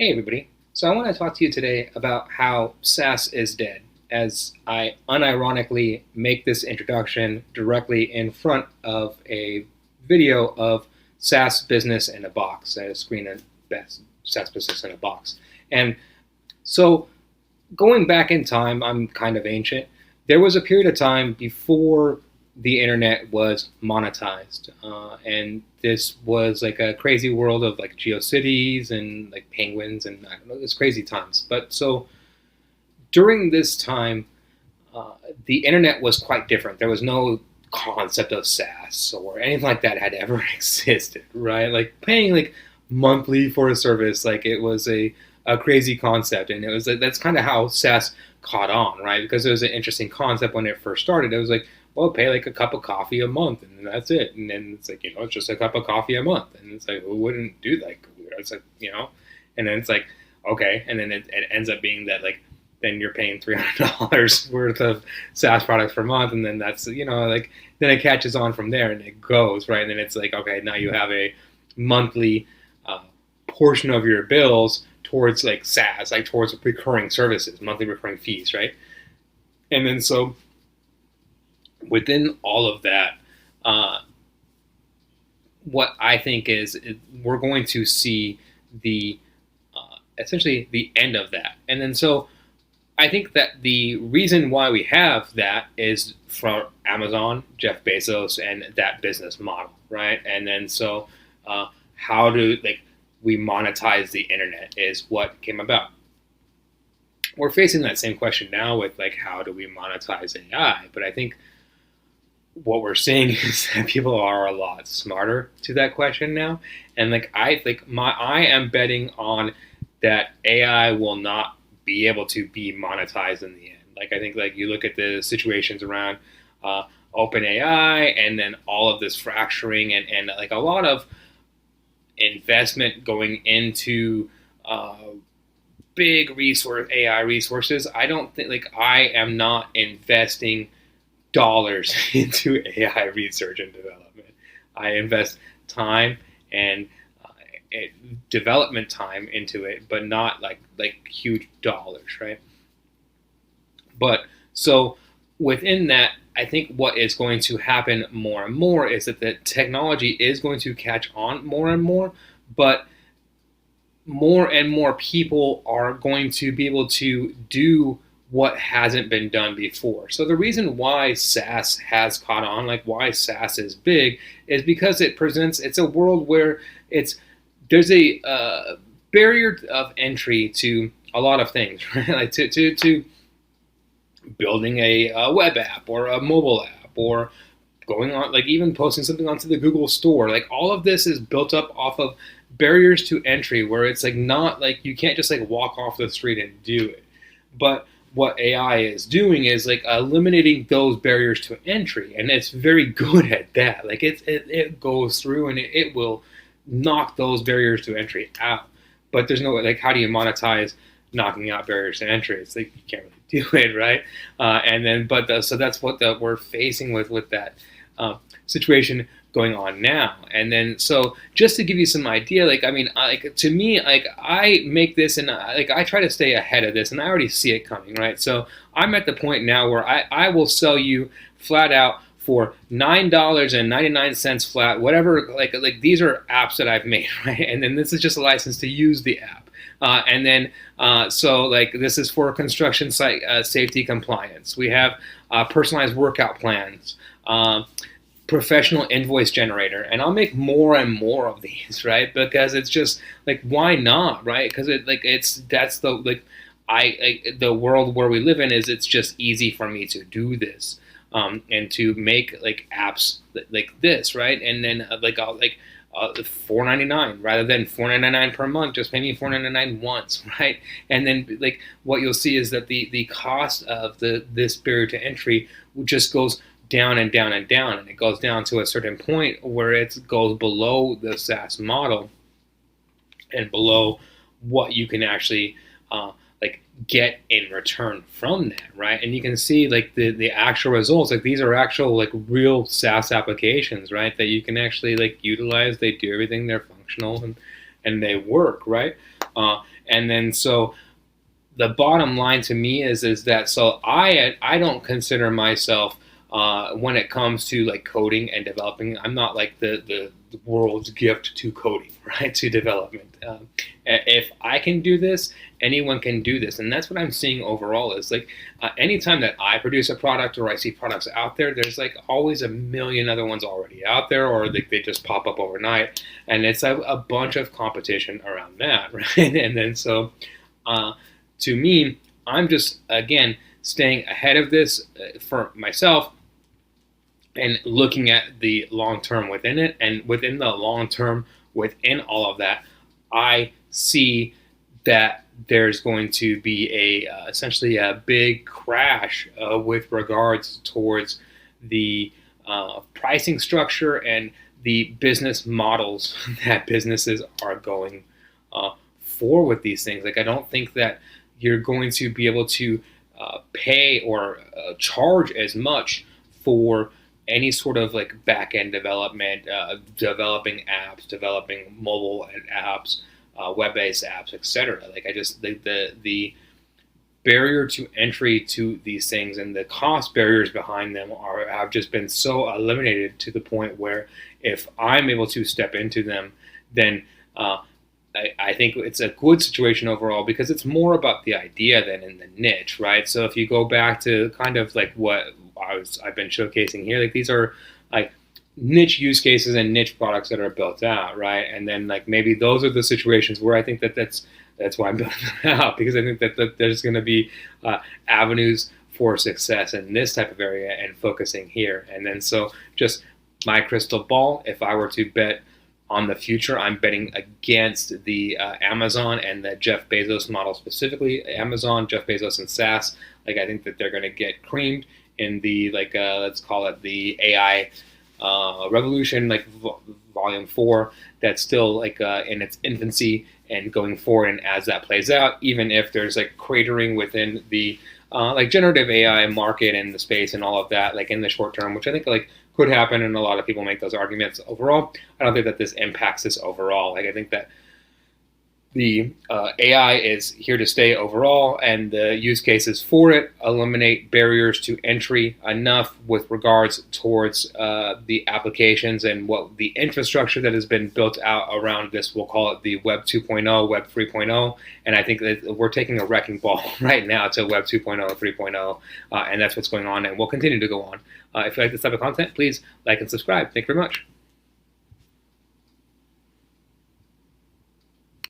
Hey everybody. So I want to talk to you today about how SaaS is dead, as I unironically make this introduction directly in front of a video of SaaS business in a box, a screen of SaaS business in a box. And so going back in time, I'm kind of ancient. There was a period of time before the internet was monetized, and this was like a crazy world of like GeoCities and like penguins, and I don't know, it's crazy times. But so during this time, the internet was quite different. There was no concept of SaaS or anything like that had ever existed, right? Like paying like monthly for a service, like it was a crazy concept, and it was like, that's kind of how SaaS caught on, right? Because it was an interesting concept when it first started. It was like, well, pay like a cup of coffee a month, and that's it. And then it's like, it's just a cup of coffee a month, and it's like, who wouldn't do that? It's like, and then it's like, okay, and then it ends up being that like then you're paying $300 worth of SaaS products per month, and then that's like then it catches on from there and it goes right, and then it's like, okay, now you have a monthly portion of your bills towards like SaaS, like towards recurring services, monthly recurring fees, right? And then so within all of that, what I think is we're going to see the essentially the end of that, and then so I think that the reason why we have that is from Amazon, Jeff Bezos, and that business model, right? And then so how do like we monetize the internet is what came about. We're facing that same question now with like how do we monetize AI, but I think what we're seeing is that people are a lot smarter to that question now, and like I am betting on that AI will not be able to be monetized in the end. Like I think like you look at the situations around OpenAI, and then all of this fracturing and like a lot of investment going into big resource AI resources. I don't think like I am not investing dollars into AI research and development. I invest time and development time into it, but not like huge dollars, right? But so within that, I think what is going to happen more and more is that the technology is going to catch on more and more, but more and more people are going to be able to do what hasn't been done before. So the reason why SaaS has caught on, like why SaaS is big, is because it's a world where there's a barrier of entry to a lot of things, right? Like to building a web app or a mobile app or going on, like even posting something onto the Google store. Like all of this is built up off of barriers to entry where it's like not like you can't just like walk off the street and do it. But what AI is doing is like eliminating those barriers to entry, and it's very good at that. Like it goes through and it will knock those barriers to entry out. But there's no like how do you monetize knocking out barriers to entry? It's like you can't really do it, right? And then so that's what we're facing with that situation going on now. And then so just to give you some idea, like I mean, like to me, like I make this and I try to stay ahead of this, and I already see it coming, right? So I'm at the point now where I will sell you flat out for $9.99 flat, whatever. Like these are apps that I've made, right? And then this is just a license to use the app. And then so like this is for construction site safety compliance. We have personalized workout plans. Professional invoice generator, and I'll make more and more of these, right? Because it's just like, why not, right? Because that's the like the world where we live in is it's just easy for me to do this, and to make like apps like this, right? And then I'll $4.99 rather than $4.99 per month. Just pay me $4.99 once, right? And then like what you'll see is that the cost of this barrier to entry just goes down and down and down, and it goes down to a certain point where it goes below the SaaS model and below what you can actually like get in return from that, right? And you can see like the actual results. Like these are actual like real SaaS applications, right? That you can actually like utilize. They do everything. They're functional and they work, right? And then so the bottom line to me is that so I don't consider myself when it comes to like coding and developing, I'm not like the world's gift to coding, right? To development. If I can do this, anyone can do this, and that's what I'm seeing overall. Is like anytime that I produce a product or I see products out there, there's like always a million other ones already out there, or they just pop up overnight, and it's a bunch of competition around that, right? And then so. To me, I'm just, again, staying ahead of this for myself and looking at the long term within it. And within the long term, within all of that, I see that there's going to be essentially a big crash with regards towards the pricing structure and the business models that businesses are going for with these things. Like, I don't think that you're going to be able to pay or charge as much for any sort of like back-end development, developing apps, developing mobile apps, web-based apps, etc. Like, I just the barrier to entry to these things and the cost barriers behind them have just been so eliminated to the point where if I'm able to step into them, then I think it's a good situation overall because it's more about the idea than in the niche, right? So if you go back to kind of like what I've been showcasing here, like these are like niche use cases and niche products that are built out, right? And then like maybe those are the situations where I think that's why I'm building them out, because I think that there's going to be avenues for success in this type of area and focusing here. And then so just my crystal ball, if I were to bet on the future, I'm betting against the Amazon and the Jeff Bezos model, specifically Amazon, Jeff Bezos, and SaaS. Like, I think that they're going to get creamed in the let's call it the AI revolution, like volume 4. That's still like in its infancy and going forward. And as that plays out, even if there's like cratering within the like generative AI market and the space and all of that, like in the short term, which I think like could happen, and a lot of people make those arguments overall. I don't think that this impacts this overall. Like, I think that the AI is here to stay overall, and the use cases for it eliminate barriers to entry enough with regards towards the applications and what the infrastructure that has been built out around this. We'll call it the Web 2.0, Web 3.0, and I think that we're taking a wrecking ball right now to Web 2.0 and 3.0, and that's what's going on, and will continue to go on. If you like this type of content, please like and subscribe. Thank you very much.